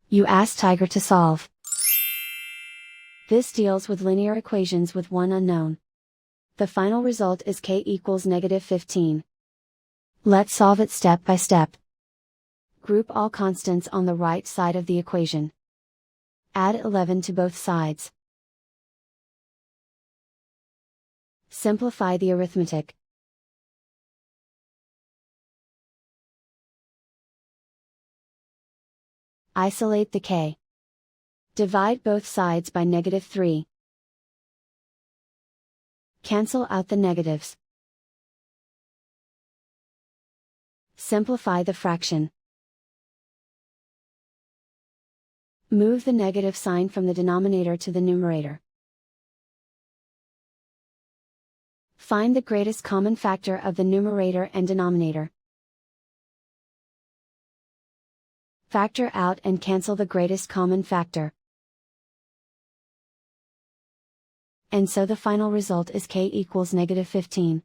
You ask Tiger to solve. This deals with linear equations with one unknown. The final result is k equals -15. Let's solve it step by step. Group all constants on the right side of the equation. Add 11 to both sides. Simplify the arithmetic. Isolate the k. Divide both sides by -3. Cancel out the negatives. Simplify the fraction. Move the negative sign from the denominator to the numerator. Find the greatest common factor of the numerator and denominator. Factor out and cancel the greatest common factor. And so the final result is k equals -15.